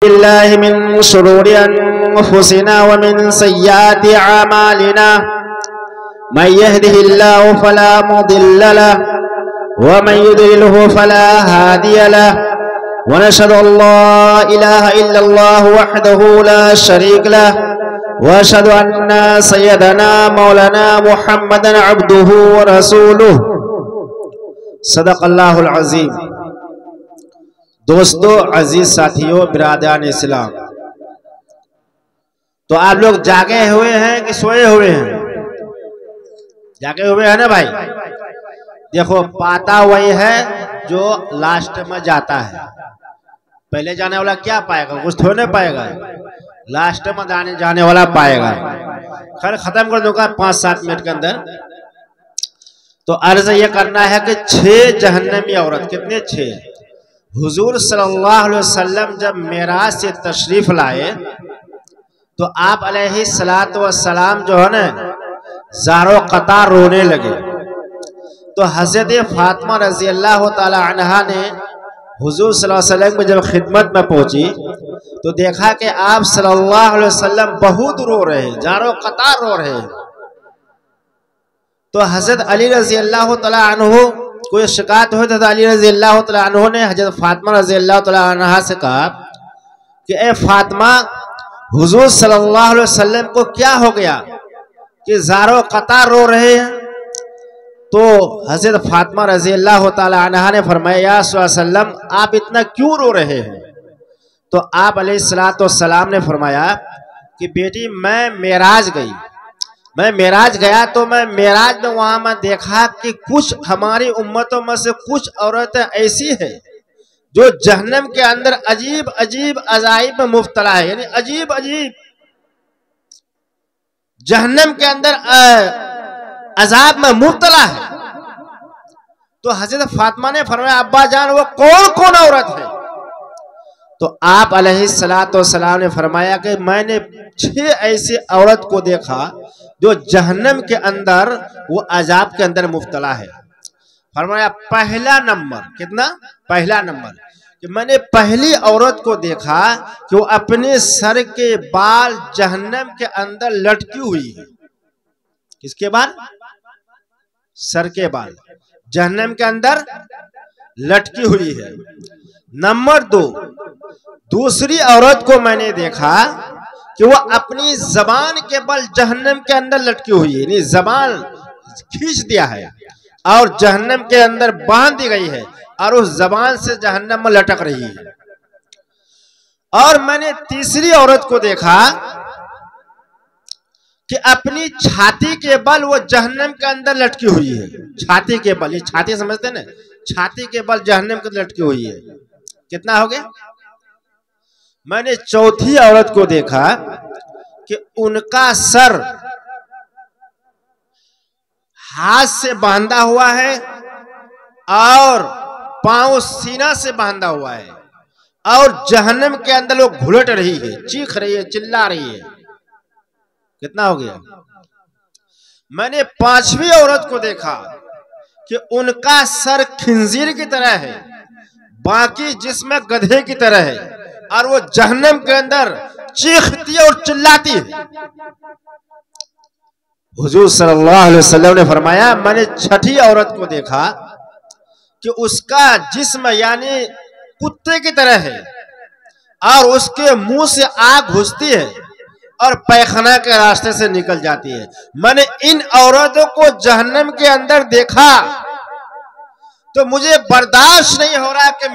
बिल्लाहि मिन शुरूरि अनफुसिना व मिन सय्याति अमालिना मन यहदिहिल्लाहु फला मुदिल्ल लहु व मन युद्लिलहु फला हादिय लहु व नशहदु अल्ला इलाहा इल्लल्लाहु वहदहु ला शरीक लहु व अशहदु अन्ना सय्यदना मौलाना मुहम्मदन अब्दुहु व रसूलुहु सदक़ल्लाहुल अज़ीम। दोस्तों, अजीज साथियों, बिरादरान इस्लाम, तो आप लोग जागे हुए हैं कि सोए हुए हैं? जागे हुए हैं ना भाई। देखो, पाता वही है जो लास्ट में जाता है। पहले जाने वाला क्या पाएगा? कुछ थोड़ा नहीं पाएगा। लास्ट में जाने वाला पाएगा। खैर, खत्म कर दूंगा 5-7 मिनट के अंदर। तो अर्ज ये करना है कि 6 जहन्नमी औरत, कितने? 6। हुजूर सल्लल्लाहु अलैहि वसल्लम जब मेराज से तशरीफ लाए तो आप अलैहिस्सलातु वस्सलाम जो है ना, ज़ारो कतार रोने लगे। तो हज़रत फातिमा रज़ी अल्लाह ताला अन्हा ने हुजूर सल्लल्लाहु अलैहि वसल्लम की जब खिदमत में पहुंची तो देखा कि आप सल्लल्लाहु अलैहि वसल्लम बहुत रो रहे हैं, ज़ारो कतार रो रहे हैं। तो हज़रत अली रज़ी अल्लाह ताला अन्हु कोई शिकायत हुई तो अली रज़ी अल्लाह ताला अन्हु ने हज़रत फातिमा रज़ी अल्लाह ताला अन्हा से कहा कि ए फातिमा, हुजूर सल्लल्लाहु अलैहि वसल्लम को क्या हो गया कि ज़ारो कतार रो रहे हैं? तो हज़रत फातिमा रज़ी अल्लाह ताला अन्हा ने फरमाया, या सल्लम, आप इतना क्यों रो रहे हैं? तो आप अलैहिस्सलातु वस्सलाम ने फरमाया कि बेटी, मैं मेराज गया तो मैं मेराज में वहां मैं देखा कि कुछ हमारी उम्मतों में से कुछ औरतें ऐसी है जो जहन्नम के अंदर अजीब अजीब अजाइब में मुब्तला है, यानी अजीब अजीब जहन्नम के अंदर अजाब में मुब्तला है। तो हज़रत फातिमा ने फरमाया, अब्बा जान, वो कौन कौन औरत है? तो आप अलैहिस्सलातु वस्सलाम ने फरमाया कि मैंने 6 ऐसी औरत को देखा जो जहन्नम के अंदर वो अजाब के अंदर मुब्तला है। फरमाया, पहला नंबर, कितना? पहला नंबर कि मैंने पहली औरत को देखा कि वो अपने सर के बाल जहन्नम के अंदर लटकी हुई है। किसके बाल? सर के बाल जहन्नम के अंदर लटकी हुई है। नंबर 2, दूसरी औरत को मैंने देखा कि वो अपनी जबान के बल जहन्नम के अंदर लटकी हुई है, यानी जबान खींच दिया है और जहन्नम के अंदर बांध दी गई है और उस जबान से जहन्नम में लटक रही है। और मैंने तीसरी औरत को देखा कि अपनी छाती के बल वो जहन्नम के अंदर लटकी हुई है। छाती के बल, ये छाती समझते ना, छाती के बल जहन्नम के अंदर लटकी हुई है। कितना हो गया? मैंने चौथी औरत को देखा कि उनका सर हाथ से बांधा हुआ है और पांव सीना से बांधा हुआ है और जहन्नम के अंदर वो घुलट रही है, चीख रही है, चिल्ला रही है। कितना हो गया? मैंने 5वीं औरत को देखा कि उनका सर खिंजीर की तरह है, बाकी जिस्म गधे की तरह है और वो जहन्नम के अंदर चीखती और चिल्लाती है। हुजूर सल्लल्लाहु अलैहि वसल्लम ने फरमाया, मैंने 6ठी औरत को देखा कि उसका जिस्म यानी कुत्ते की तरह है और उसके मुंह से आग घुसती है और पैखाना के रास्ते से निकल जाती है। मैंने इन औरतों को जहन्नम के अंदर देखा तो मुझे बर्दाश्त नहीं हो रहा कि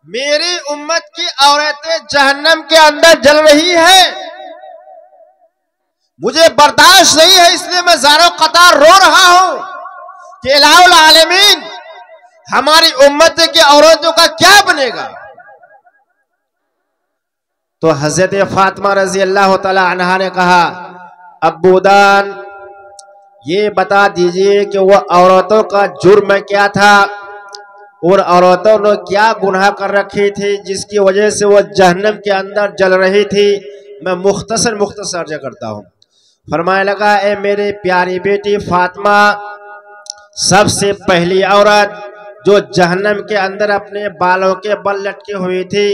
मेरी उम्मत की औरतें जहन्नम के अंदर जल रही है। मुझे बर्दाश्त नहीं है, इसलिए मैं ज़ारो कतार रो रहा हूं कि इलाहुल आलमीन, हमारी उम्मत की औरतों का क्या बनेगा? तो हज़रत फातिमा रज़ी अल्लाह ताला अन्हा ने कहा, अब्बूदान, ये बता दीजिए कि वो औरतों का जुर्म क्या था और औरतों ने क्या गुनाह कर रखी थी जिसकी वजह से वो जहन्नम के अंदर जल रही थी। मैं मुख्तसर अर्ज करता हूँ। फरमाने लगा, ए मेरी प्यारी बेटी फातिमा, सबसे पहली औरत जो जहन्नम के अंदर अपने बालों के बल लटकी हुई थी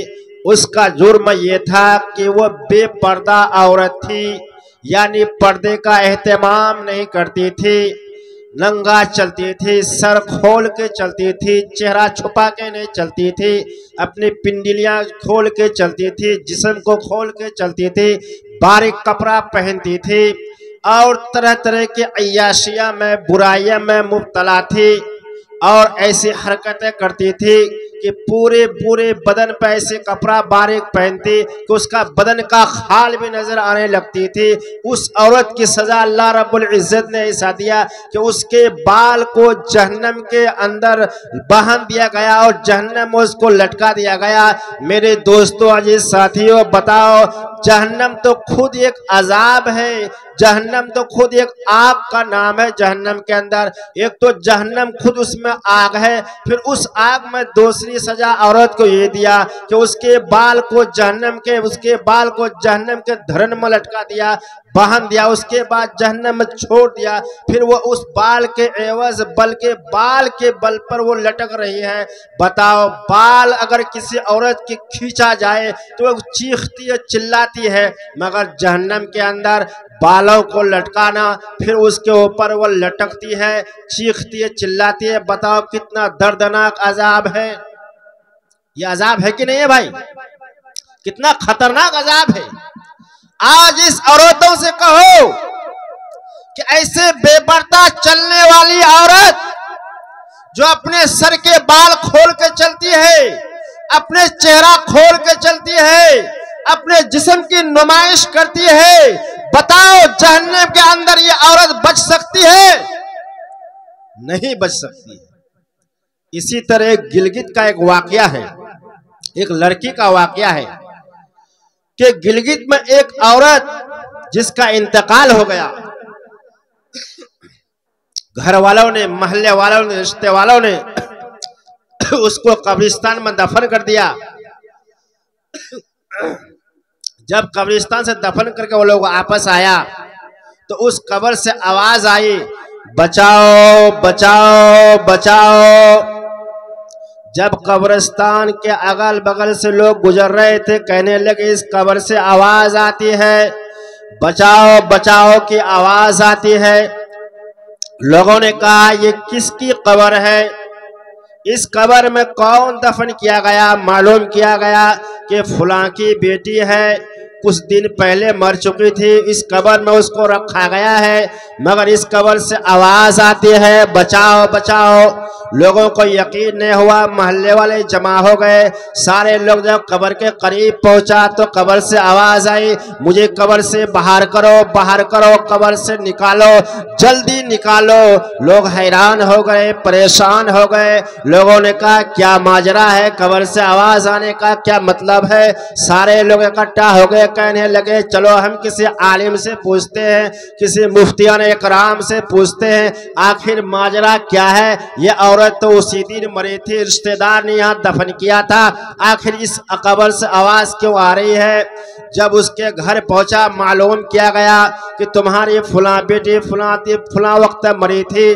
उसका जुर्म ये था कि वो बेपर्दा औरत थी, यानी पर्दे का एहतमाम नहीं करती थी, नंगा चलती थी, सर खोल के चलती थी, चेहरा छुपा के नहीं चलती थी, अपनी पिंडलियां खोल के चलती थी, जिस्म को खोल के चलती थी, बारीक कपड़ा पहनती थी और तरह तरह की अय्याशियां में, बुराइयां में मुब्तला थी और ऐसी हरकतें करती थी कि पूरे पूरे बदन पर ऐसे कपड़ा बारीक पहनती कि उसका बदन का खाल भी नजर आने लगती थी। उस औरत की सजा अल्लाह रब्बुल इज्जत ने ऐसा दिया कि उसके बाल को जहन्नम के अंदर बांध दिया गया और जहन्नम में उसको लटका दिया गया। मेरे दोस्तों, अजीज साथियों, बताओ, जहन्नम तो खुद एक अजाब है, जहन्नम तो खुद एक आग का नाम है। जहन्नम के अंदर एक तो जहन्नम खुद उसमें आग है, फिर उस आग में दूसरी सजा औरत को ये दिया कि उसके बाल को जहन्नम के धरन में लटका दिया, बांध दिया, उसके बाद जहन्नम में छोड़ दिया, फिर वो उस बाल के एवज बाल के बल पर वो लटक रही है। बताओ, बाल अगर किसी औरत की खींचा जाए तो वो चीखती है, चिल्लाती है, मगर जहन्नम के अंदर बालों को लटकाना, फिर उसके ऊपर वो लटकती है, चीखती है, चिल्लाती है। बताओ कितना दर्दनाक अजाब है। ये अजाब है कि नहीं है भाई? कितना खतरनाक अजाब है। आज इस औरतों से कहो कि ऐसे बेपर्दा चलने वाली औरत जो अपने सर के बाल खोल के चलती है, अपने चेहरा खोल के चलती है, अपने जिस्म की नुमाइश करती है, बताओ जहन्नम के अंदर ये औरत बच सकती है? नहीं बच सकती है। इसी तरह एक गिलगित का एक वाकया है, एक लड़की का वाकया है कि गिलगित में एक औरत जिसका इंतकाल हो गया, घर वालों ने, मोहल्ले वालों ने, रिश्ते वालों ने उसको कब्रिस्तान में दफन कर दिया। जब कब्रिस्तान से दफन करके वो लोग वापस आया तो उस कब्र से आवाज आई, बचाओ बचाओ बचाओ। जब कब्रिस्तान के अगल बगल से लोग गुजर रहे थे, कहने लगे इस कब्र से आवाज आती है, बचाओ बचाओ की आवाज आती है। लोगों ने कहा ये किसकी कब्र है? इस कब्र में कौन दफन किया गया? मालूम किया गया कि फलां की बेटी है, कुछ दिन पहले मर चुकी थी, इस कब्र में उसको रखा गया है, मगर इस कब्र से आवाज आती है, बचाओ बचाओ। लोगं को यकीन नहीं हुआ, मोहल्ले वाले जमा हो गए। सारे लोग जब कब्र के करीब पहुंचा तो कब्र से आवाज आई, मुझे कब्र से बाहर करो, बाहर करो, कब्र से निकालो, जल्दी निकालो। लोग हैरान हो गए, परेशान हो गए। लोगों ने कहा क्या माजरा है, कब्र से आवाज आने का क्या मतलब है? सारे लोग इकट्ठा हो गए, कहने लगे चलो हम किसी आलिम से पूछते हैं, किसी मुफ्तियान इकराम से पूछते हैं, आखिर माजरा क्या है। ये औरत तो उसी दिन मरी थी, रिश्तेदार ने यहाँ दफन किया था, आखिर इस कब्र से आवाज क्यों आ रही है? जब उसके घर पहुंचा, मालूम किया गया कि तुम्हारी फलां बेटी फलां वक्त मरी थी,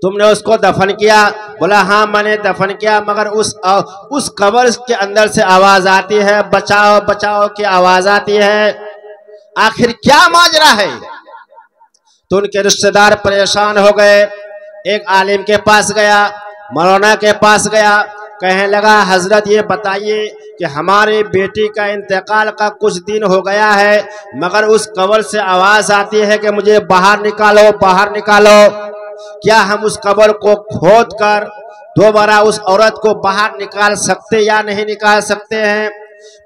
तुमने उसको दफन किया। बोला हाँ मैंने दफन किया, मगर उस कब्र के अंदर से आवाज आती है, बचाओ बचाओ की आवाज आती है। आखिर क्या माजरा है? तो उनके रिश्तेदार परेशान हो गए। एक आलिम के पास गया, मौलाना के पास गया, कहने लगा हजरत ये बताइए कि हमारी बेटी का इंतकाल का कुछ दिन हो गया है, मगर उस कब्र से आवाज आती है कि मुझे बाहर निकालो, बाहर निकालो। क्या हम उस कब्र को खोद कर दोबारा उस औरत को बाहर निकाल सकते या नहीं निकाल सकते हैं?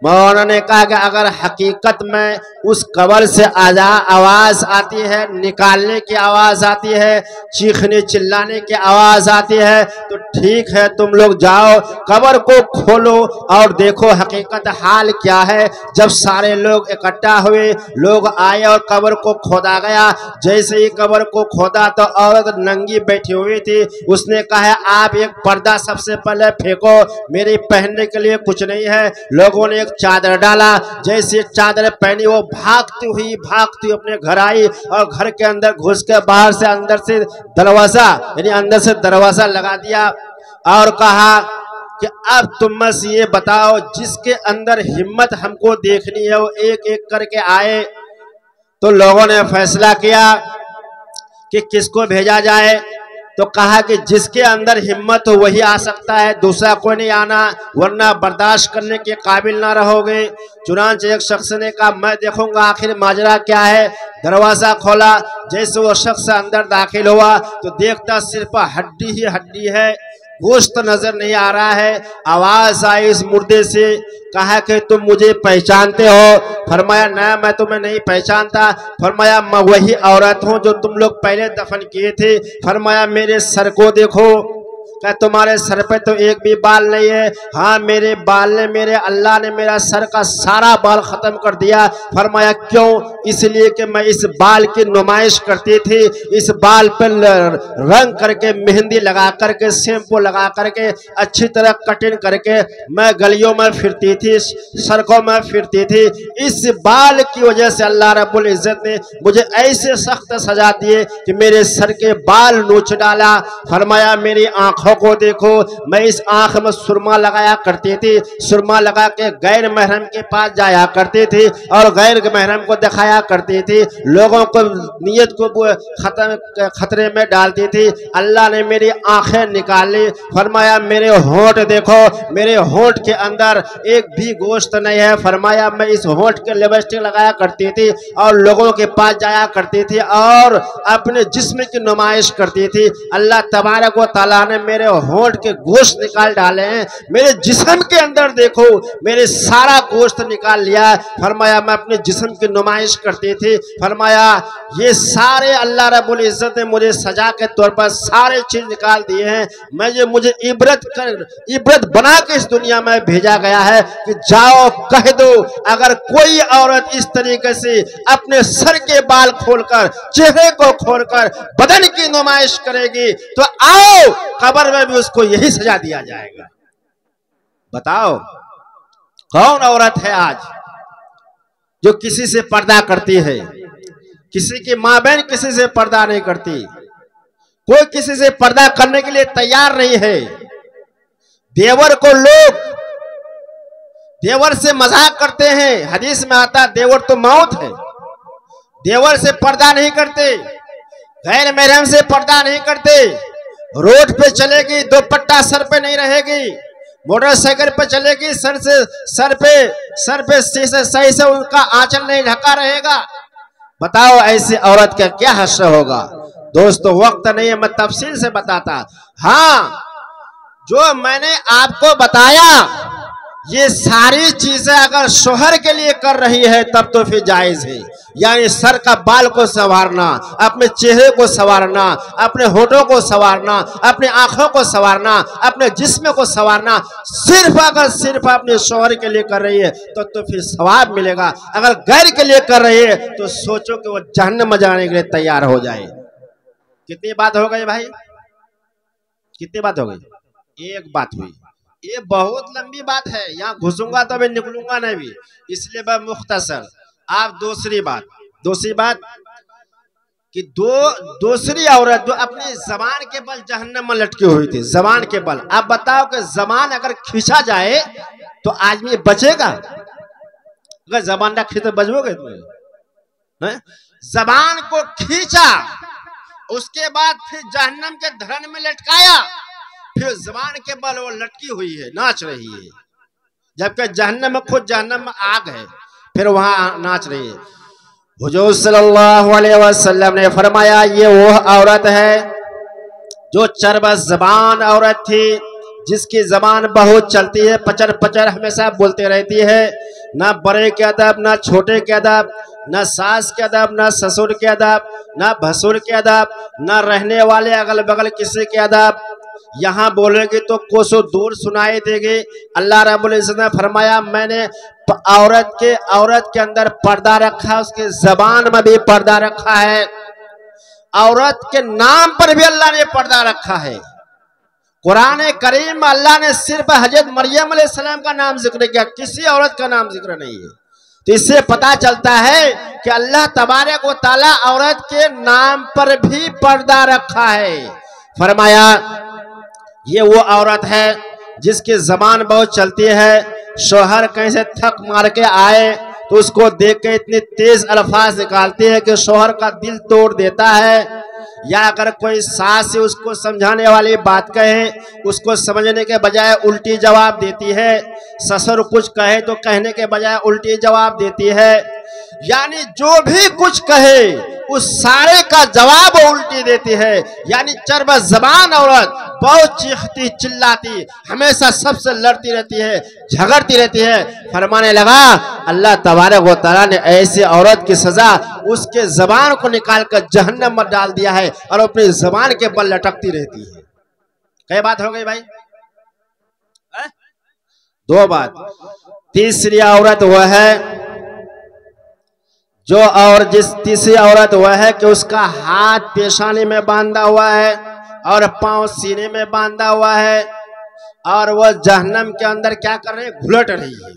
मौलाना ने कहा कि अगर हकीकत में उस कब्र से आवाज आती है, निकालने की आवाज आती है, चीखने चिल्लाने की आवाज आती है, तो ठीक है, तुम लोग जाओ कब्र को खोलो और देखो हकीकत हाल क्या है। जब सारे लोग इकट्ठा हुए, लोग आए और कब्र को खोदा गया। जैसे ही कब्र को खोदा तो औरत नंगी बैठी हुई थी। उसने कहा आप एक पर्दा सबसे पहले फेंको, मेरी पहनने के लिए कुछ नहीं है। लोगों ने एक चादर डाला, जैसे चादर पहनी वो भागती हुई अपने घर आई और घर के अंदर घुस के बाहर से अंदर से दरवाजा यानी अंदर से दरवाजा लगा दिया और कहा कि अब तुम बस ये बताओ, जिसके अंदर हिम्मत हमको देखनी है वो एक एक करके आए। तो लोगों ने फैसला किया कि किसको भेजा जाए। तो कहा कि जिसके अंदर हिम्मत हो वही आ सकता है, दूसरा कोई नहीं आना, वरना बर्दाश्त करने के काबिल ना रहोगे। चुनांचे एक शख्स ने कहा मैं देखूंगा आखिर माजरा क्या है। दरवाजा खोला, जैसे वो शख्स अंदर दाखिल हुआ तो देखता सिर्फ हड्डी ही हड्डी है, गोश्त नजर नहीं आ रहा है। आवाज आई इस मुर्दे से, कहा कि तुम मुझे पहचानते हो? फरमाया ना, मैं तुम्हें नहीं पहचानता। फरमाया मैं वही औरत हूं जो तुम लोग पहले दफन किए थे। फरमाया मेरे सर को देखो। क्या तुम्हारे सर पे तो एक भी बाल नहीं है? हाँ, मेरे बाल ने, मेरे अल्लाह ने मेरा सर का सारा बाल खत्म कर दिया। फरमाया क्यों? इसलिए कि मैं इस बाल की नुमाइश करती थी, इस बाल पर रंग करके, मेहंदी लगा करके, शैम्पू लगा करके, अच्छी तरह कटिंग करके मैं गलियों में फिरती थी, सड़कों में फिरती थी। इस बाल की वजह से अल्लाह रब्बुल इज्जत ने मुझे ऐसे सख्त सजा दिए कि मेरे सर के बाल नोच डाला। फरमाया मेरी आंखों को देखो, मैं इस आंख में सुरमा लगाया करती थी, सुरमा लगा के गैर महरम के पास जाया करती थी और गैर महरम को दिखाया करती थी, लोगों को नियत को खतरे में डालती थी। अल्लाह ने मेरी आंखें निकाली। फरमाया मेरे होंठ देखो, मेरे होंठ के अंदर एक भी गोश्त नहीं है। फरमाया मैं इस होंठ के लिपस्टिक लगाया करती थी और लोगों के पास जाया करती थी और अपने जिस्म की नुमाइश करती थी। अल्लाह तबारक व तआला ने मेरे होंठ के गोश्त निकाल डाले हैं, मेरे जिस्म के अंदर देखो मेरे सारा गोश्त निकाल लिया। फरमाया मैं अपने जिस्म की नुमाइश करती थी। फरमाया ये सारे अल्लाह रब्बुल इज्जत ने मुझे सजा के तौर पर सारे चीज निकाल दिए हैं। मुझे इबरत बना के इस दुनिया में भेजा गया है कि जाओ कह दो, अगर कोई औरत इस तरीके से अपने सर के बाल खोलकर, चेहरे को खोलकर बदन की नुमाइश करेगी तो आओ कब्र में भी उसको यही सजा दिया जाएगा। बताओ कौन औरत है आज जो किसी से पर्दा करती है? किसी की मां बहन किसी से पर्दा नहीं करती, कोई किसी से पर्दा करने के लिए तैयार नहीं है। देवर को लोग देवर से मजाक करते हैं, हदीस में आता देवर तो मौत है। देवर से पर्दा नहीं करते, गैर महरम से पर्दा नहीं करते। रोड पे चलेगी दुपट्टा सर पे नहीं रहेगी, मोटरसाइकिल पे चलेगी सर पे सही से उनका आंचल नहीं ढका रहेगा। बताओ ऐसी औरत का क्या हश्र होगा? दोस्तों वक्त नहीं है, मैं तफसील से बताता। हाँ, जो मैंने आपको बताया ये सारी चीजें अगर शोहर के लिए कर रही है तब तो फिर जायज है। यानी सर का बाल को संवारना, अपने चेहरे को संवारना, अपने होठों को संवारना, अपने आंखों को संवारना, अपने जिस्म को संवारना, सिर्फ अपने शोहर के लिए कर रही है तो फिर सवाब मिलेगा। अगर गैर के लिए कर रही है तो सोचो कि वो जहन्नम में जाने के लिए तैयार हो जाए। कितनी बात हो गई भाई? कितनी बात हो गई? एक बात हुई। ये बहुत लंबी बात है, यहाँ घुसूंगा तो मैं निकलूंगा नहीं भी, इसलिए मैं मुख्तसर। आप दूसरी बात कि दूसरी औरत जो अपनी जबान के बल जहन्नम में लटकी हुई थी, जबान के बल। आप बताओ कि जबान अगर खींचा जाए तो आदमी बचेगा? अगर जबान ना खींचे बचोगे तुम्हें? जबान को खींचा, उसके बाद फिर जहन्नम के धरन में लटकाया, फिर जबान के बल वो लटकी हुई है, नाच रही है, जबकि जहन्नम में खुद जहन्नम में आग है, फिर वहां नाच रही है। हुजूर सल्लल्लाहु अलैहि वसल्लम ने फरमाया ये वो औरत है जो चरबस जबान औरत थी, जिसकी जबान बहुत चलती है, पचर पचर हमेशा बोलते रहती है। ना बड़े के अदब, ना छोटे के अदब, ना सास के अदब, ना ससुर के अदब, ना भसुर के अदब, ना रहने वाले अगल बगल किसी के अदब। यहाँ बोलेगी तो कोसों दूर सुनाई देगी। अल्लाह रब्बुल इज्जत ने फरमाया मैंने औरत के अंदर पर्दा रखा, उसके जबान में भी पर्दा रखा है, औरत के नाम पर भी अल्लाह ने पर्दा रखा है। कुरान करीम में अल्लाह ने सिर्फ हजरत मरियम अलैहिस्सलाम का नाम जिक्र किया, किसी औरत का नाम जिक्र नहीं है। तो इससे पता चलता है कि अल्लाह तबारक व तआला औरत के नाम पर भी पर्दा रखा है। फरमाया ये वो औरत है जिसकी जबान बहुत चलती है, शोहर कहीं से थक मार के आए तो उसको देख के इतनी तेज अल्फाज निकालती है कि शोहर का दिल तोड़ देता है। या अगर कोई सास से उसको समझाने वाली बात कहे, उसको समझने के बजाय उल्टी जवाब देती है। ससुर कुछ कहे तो कहने के बजाय उल्टी जवाब देती है। यानी जो भी कुछ कहे उस सारे का जवाब उल्टी देती है। यानी चरब जबान औरत, बहुत चीखती चिल्लाती, हमेशा सबसे लड़ती रहती है, झगड़ती रहती है। फरमाने लगा अल्लाह तबारक व तआला ने ऐसी औरत की सजा उसके जबान को निकाल कर जहन्नम में डाल दिया है और अपनी जबान के बल लटकती रहती है। क्या बात हो गई भाई? दो बात। तीसरी औरत वह है जो, और जिस तीसरी औरत वह है कि उसका हाथ पेशानी में बांधा हुआ है और पांव सीने में बांधा हुआ है और वह जहन्नम के अंदर क्या कर रही है? घुलट रही है,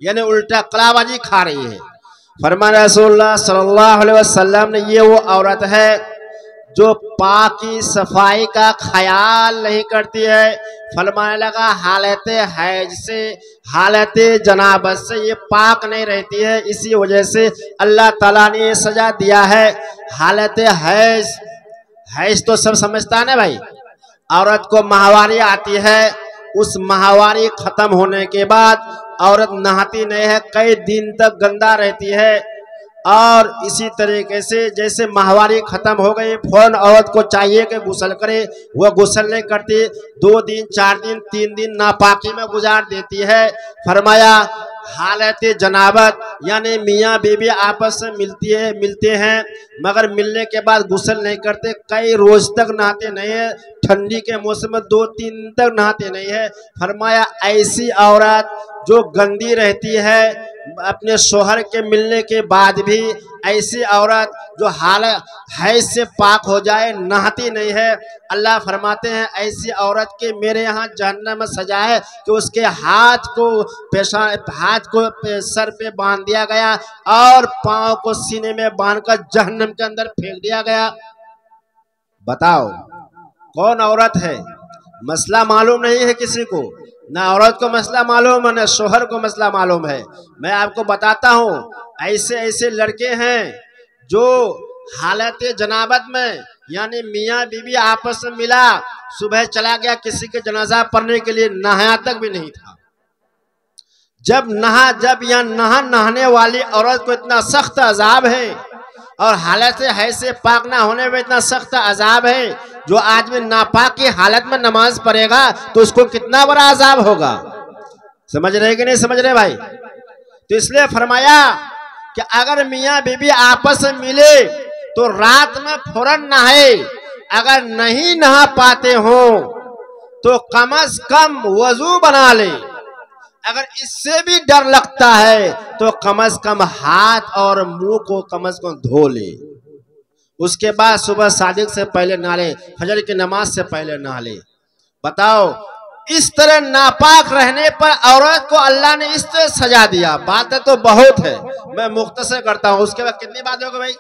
यानी उल्टा कलाबाजी खा रही है। फरमाया रसूलुल्लाह सल्लल्लाहु अलैहि वसल्लम ने, ये वो औरत है जो पाकी सफाई का ख्याल नहीं करती है। फरमाने लगा हालत हैज से, हालत जनाबत से ये पाक नहीं रहती है, इसी वजह से अल्लाह ताला ने ये सजा दिया है। हालत हैज, हैज तो सब समझता है ना भाई। औरत को माहवारी आती है, उस माहवारी खत्म होने के बाद औरत नहाती नहीं है, कई दिन तक गंदा रहती है। और इसी तरीके से जैसे माहवारी खत्म हो गई फौरन औरत को चाहिए कि गुस्ल करे, वह गुस्ल नहीं करती, 2 दिन 4 दिन 3 दिन नापाकी में गुजार देती है। फरमाया हालत जनाबत, यानी मियाँ बीवी आपस में मिलते हैं मगर मिलने के बाद गुस्ल नहीं करते, कई रोज तक नहाते नहीं है, ठंडी के मौसम में 2-3 दिन तक नहाते नहीं है। फरमाया ऐसी औरत जो गंदी रहती है अपने शोहर के मिलने के बाद भी, ऐसी औरत जो हालत हैज से पाक हो जाए, नहाती नहीं है, अल्लाह फरमाते हैं ऐसी औरत के मेरे यहाँ जहन्नम में सजा है कि उसके हाथ को सर पे बांध दिया गया और पांव को सीने में बांधकर जहन्नम के अंदर फेंक दिया गया। बताओ कौन औरत है? मसला मालूम नहीं है किसी को, ना औरत को मसला मालूम है ना शोहर को मसला मालूम है। मैं आपको बताता हूँ, ऐसे ऐसे लड़के हैं जो हालत जनाबत में, यानी मियाँ बीवी आपस में मिला, सुबह चला गया किसी के जनाजा पढ़ने के लिए, नहाया तक भी नहीं था। जब यहाँ नहाने वाली औरत को इतना सख्त अजाब है और हालत है से पाक ना होने में इतना सख्त अजाब है, जो आदमी नापाक की हालत में नमाज पढ़ेगा तो उसको कितना बड़ा अजाब होगा। समझ रहे कि नहीं समझ रहे भाई? तो इसलिए फरमाया कि अगर मियाँ बीवी आपस में मिले तो रात में फौरन नहाए, अगर नहीं नहा पाते हो तो कम से कम वजू बना ले, अगर इससे भी डर लगता है तो कम से कम हाथ और मुंह को कम से कम धो ले, उसके बाद सुबह सादिक से पहले नहा ले, फजर की नमाज से पहले नहा ले। बताओ इस तरह नापाक रहने पर औरत को अल्लाह ने इस तरह सजा दिया। बातें तो बहुत है, मैं मुख्तसर करता हूँ। उसके बाद कितनी बात होगी भाई?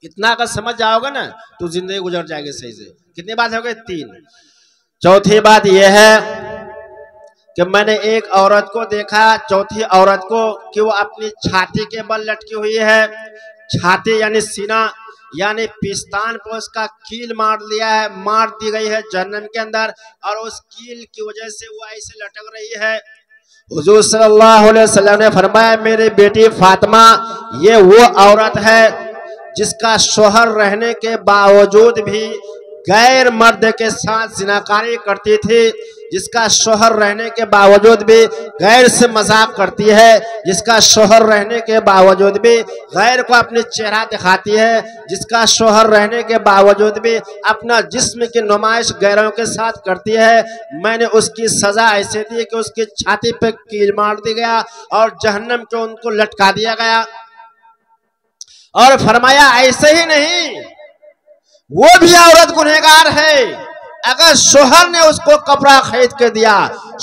इतना अगर समझ जाओगे ना तो जिंदगी गुजर जाएगी सही से। कितनी बात हो गई? 3। चौथी बात यह है कि मैंने एक औरत को देखा, चौथी औरत को, कि वो अपनी छाती के बल लटकी हुई है। छाती यानी सीना, यानी पिस्तान पर उसका कील मार दी गई है जहन्नम के अंदर, और उस कील की वजह से वो ऐसे लटक रही है। हुजूर सल्लल्लाहु अलैहि वसल्लम ने फरमाया मेरी बेटी फातिमा ये वो औरत है जिसका शोहर रहने के बावजूद भी गैर मर्द के साथ जिनाकारी करती थी, जिसका शोहर रहने के बावजूद भी गैर से मजाक करती है, जिसका शोहर रहने के बावजूद भी गैर को अपनी चेहरा दिखाती है, जिसका शोहर रहने के बावजूद भी अपना जिस्म की नुमाइश गैरों के साथ करती है। मैंने उसकी सजा ऐसे दी कि उसकी छाती पे कील मार दी गया और जहन्नम को उनको लटका दिया गया। और फरमाया ऐसे ही नहीं, वो भी औरत गुनहगार है। अगर शोहर ने उसको कपड़ा खरीद के दिया,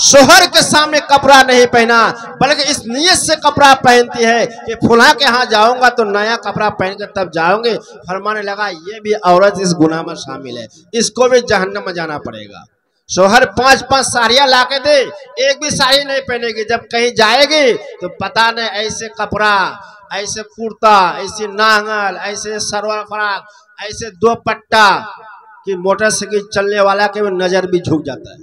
शोहर के सामने कपड़ा नहीं पहना, बल्कि इस नियत से कपड़ा पहनती है कि फुला के यहाँ जाऊंगा तो नया कपड़ा पहन कर तब जाऊंगे, फरमाने लगा ये भी औरत इस गुनाह में शामिल है, इसको भी जहन्नम में जाना पड़ेगा। शोहर 5-5 साड़ियां लाके दे, एक भी साड़ी नहीं पहनेगी। जब कहीं जाएगी तो पता नहीं ऐसे कपड़ा, ऐसे कुर्ता, ऐसे नांगल, ऐसे सलवार फराक, ऐसे 2 पट्टा कि मोटरसाइकिल चलने वाला के नजर भी झुक जाता है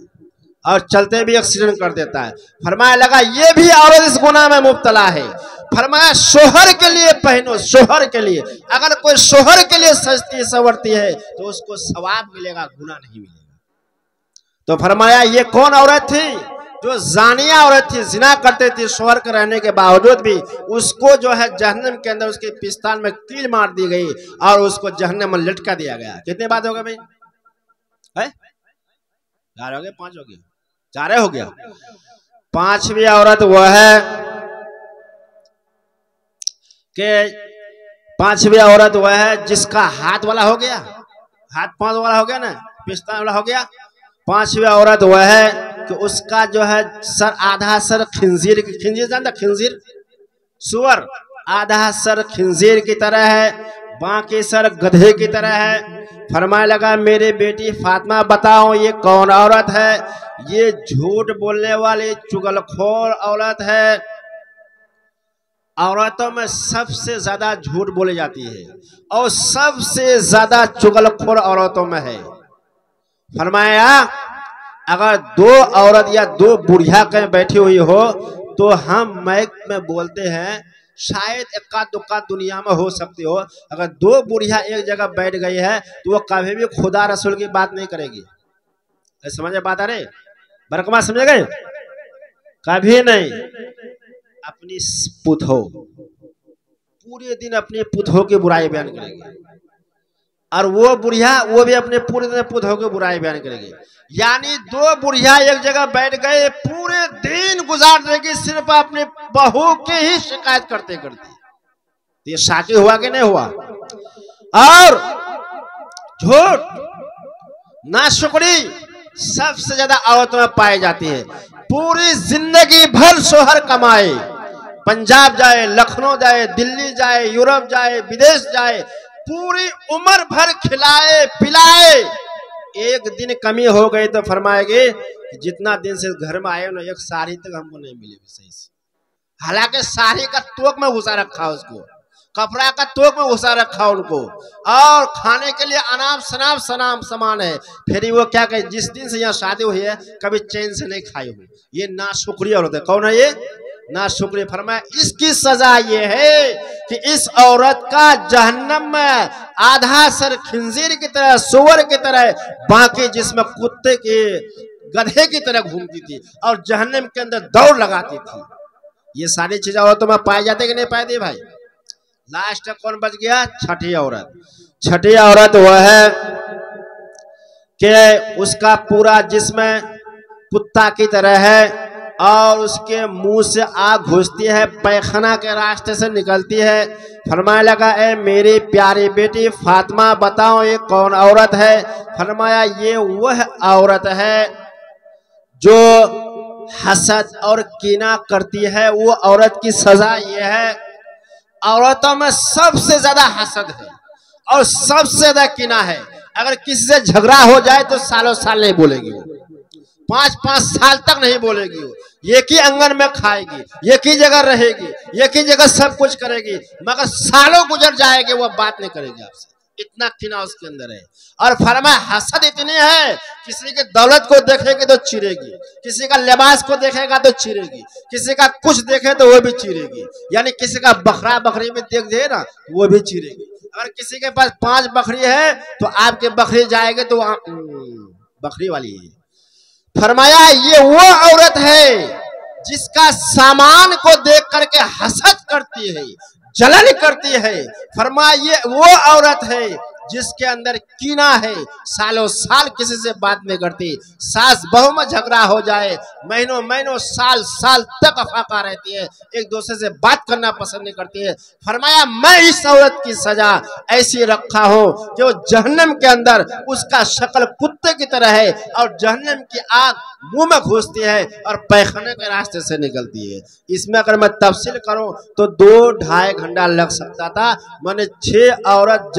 और चलते भी एक्सीडेंट कर देता है। फरमाया लगा ये भी औरत इस गुनाह में मुब्तला है। फरमाया शोहर के लिए पहनो, शोहर के लिए। अगर कोई शोहर के लिए सजती संवरती है तो उसको सवाब मिलेगा, गुनाह नहीं मिलेगा। तो फरमाया ये कौन औरत थी? जो जानिया औरत थी, जिना करते थी शोहर के रहने के बावजूद भी। उसको जो है जहन्नम के अंदर उसके पिस्तान में कील मार दी गई और उसको जहन्नम में लटका दिया गया। कितने बात हो गए भाई? है 4 हो गए, 5 हो गए, 4 हो गया। 5वीं औरत वह है कि 5वीं औरत वह है जिसका हाथ वाला हो गया, हाथ 5 वाला हो गया ना, पिस्तान वाला हो गया। 5वीं औरत वह है कि उसका जो है सर, आधा सर खिंजीर, खिंजीर जानता, खिंजीर सुअर, आधा सर खिंजीर की तरह है, बाकी सर गधे की तरह है। फरमाने लगा मेरी बेटी फातिमा बताओ ये कौन औरत है? ये झूठ बोलने वाली चुगलखोर औरत है। औरतों में सबसे ज्यादा झूठ बोली जाती है और सबसे ज्यादा चुगलखोर औरतों में है। फरमाया अगर 2 औरत या 2 बुढ़िया कहीं बैठी हुई हो तो हम माइक में बोलते हैं, शायद इक्का दुक्का दुनिया में हो सकती हो। अगर 2 बुढ़िया एक जगह बैठ गई है तो वो कभी भी खुदा रसूल की बात नहीं करेगी। समझ में बात आ रही? बरकमा समझ गए? कभी नहीं। अपनी पुतहो पूरे दिन अपनी पुतहो की बुराई बयान करेगी और वो बुढ़िया वो भी अपने पूरे दिन पुतहो की बुराई बयान करेगी। यानी 2 बुढ़िया एक जगह बैठ गए, पूरे दिन गुजार देगी सिर्फ अपने बहू की ही शिकायत करते करते। ये शादी हुआ कि नहीं हुआ? और झूठ, नाशुक्री सबसे ज्यादा औरतों में पाई जाती है। पूरी जिंदगी भर शोहर कमाए, पंजाब जाए, लखनऊ जाए, दिल्ली जाए, यूरोप जाए, विदेश जाए, पूरी उम्र भर खिलाए पिलाए, एक दिन कमी हो गई तो फरमाएंगे जितना दिन से घर में आए ना, एक साड़ी तक हमको नहीं मिली सही से। हालांकि साड़ी का तोक में घुसा रखा उसको, कपड़ा का तोक में घुसा रखा उनको, और खाने के लिए अनाम सनाम सनाम सामान है। फिर वो क्या कहे, जिस दिन से यहाँ शादी हुई है कभी चैन से नहीं खाई हुई। ये नाशुक्रिया औरत है। कौन है ये? नाशुक्रिया। फरमाया इसकी सजा ये है कि इस औरत का जहन्नम में आधा सर खिंजीर की तरह, सुअर की तरह, बाकी जिसमें कुत्ते के गधे की तरह घूमती थी और जहन्नम के अंदर दौड़ लगाती थी। ये सारी चीजें औरतों में पाई जाती कि नहीं पाई थी भाई? लास्ट कौन बच गया? 6ठी औरत। 6ठी औरत वह है कि उसका पूरा जिस्म कुत्ता की तरह है और उसके मुंह से आग घुसती है, पैखाना के रास्ते से निकलती है। फरमाया लगा ए मेरी प्यारी बेटी फातिमा बताओ ये कौन औरत है? फरमाया ये वह औरत है जो हसद और कीना करती है। वो औरत की सजा ये है, औरतों में सबसे ज्यादा हसद है और सबसे ज्यादा कीना है। अगर किसी से झगड़ा हो जाए तो सालों साल नहीं बोलेगी, 5-5 साल तक नहीं बोलेगी। एक ही आंगन में खाएगी, एक ही जगह रहेगी, एक ही जगह सब कुछ करेगी, मगर सालों गुजर जाएंगे वो बात नहीं करेगी आपसे। इतना कीना उसके अंदर है। और फरमाया हसद इतनी है, किसी की दौलत को देखेगी तो चिरेगी, किसी का लिबास को देखेगा तो चिरेगी, किसी का कुछ देखे तो वो भी चिरेगी। यानी किसी का बकरा बकरी में देख दे ना वो भी चिरेगी। अगर किसी के पास 5 बकरी है तो आपके बकरी जाएगी तो बकरी वाली है। फरमाया ये वो औरत है जिसका सामान को देख करके हसद करती है, जलन करती है। फरमाया ये वो औरत है जिसके अंदर कीना है, सालों साल किसी से बात नहीं करती। सास बहू में झगड़ा हो जाए, महीनों महीनों साल साल तक अफाका रहती है, एक दूसरे से बात करना पसंद नहीं करती है। फरमाया मैं इस औरत की सजा ऐसी रखा हूं कि वो जहन्नम के अंदर उसका शक्ल कुत्ते की तरह है और जहन्नम की आग मुंह में घुसती है और पैखाने के रास्ते से निकलती है। इसमें अगर मैं तफसील करूं तो 2-2.5 घंटा लग सकता था। मैंने 6 औरत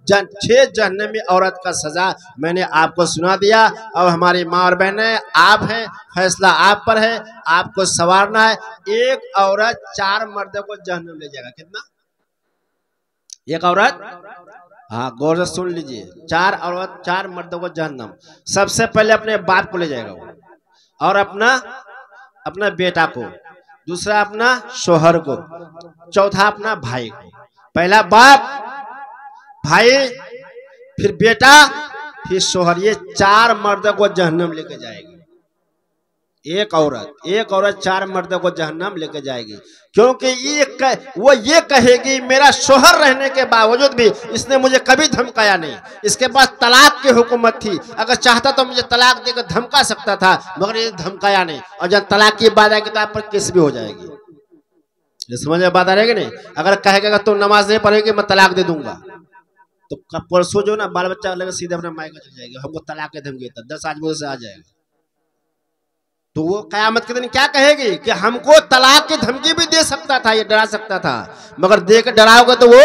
6 जहन्नमी औरत का सजा मैंने आपको सुना दिया। और हमारी माँ और बहनें, आप हैं, फैसला आप पर है, आपको संवारना है। एक औरत 4 मर्दों को जहन्नम ले जाएगा। कितना? एक औरत, हाँ गौर से सुन लीजिए, 4 औरत 4 मर्दों को जहन्नम। सबसे पहले अपने बाप को ले जाएगा वो, और अपना बेटा को, दूसरा अपना शोहर को, चौथा अपना भाई को। पहला बाप, भाई, फिर बेटा, फिर शोहर। ये 4 मर्दों को जहन्नम लेके जाएगी। एक औरत 4 मर्दों को जहन्नम लेके जाएगी, क्योंकि वो ये कहेगी मेरा शोहर रहने के बावजूद भी इसने मुझे कभी धमकाया नहीं। इसके पास तलाक की हुकूमत थी, अगर चाहता तो मुझे तलाक देकर धमका सकता था, मगर ये धमकाया नहीं। और जब तलाक की बात आएगी तो आप पर केस भी हो जाएगी। समझ में बात आ रहेगी नहीं? अगर कहेगा तुम नमाज नहीं पढ़ेगी मैं तलाक दे दूंगा, तो परसों जो ना बाल बच्चा लगे सीधे अपने मायका चल जाएगा, हमको तलाक के धमकी 10 आदमियों से आ जाएगा। तो वो कयामत के दिन क्या कहेगी कि हमको तलाक की धमकी भी दे सकता था, ये डरा सकता था, मगर दे के डराओगे तो वो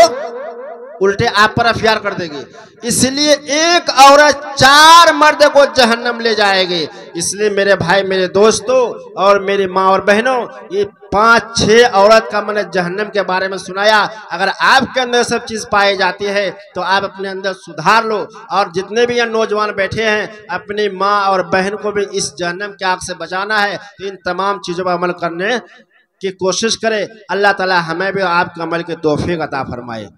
उल्टे आप पर एफआईआर कर देगी। इसलिए एक औरत 4 मर्द को जहन्नम ले जाएगी। इसलिए मेरे भाई, मेरे दोस्तों और मेरी माँ और बहनों, ये 5-6 औरत का मैंने जहन्नम के बारे में सुनाया। अगर आपके अंदर सब चीज पाई जाती है तो आप अपने अंदर सुधार लो। और जितने भी यहाँ नौजवान बैठे हैं, अपनी माँ और बहन को भी इस जहन्नम की आग से बचाना है, तो इन तमाम चीजों पर अमल करने की कोशिश करें। अल्लाह ताला हमें भी आपके अमल की तौफीक अता फरमाए।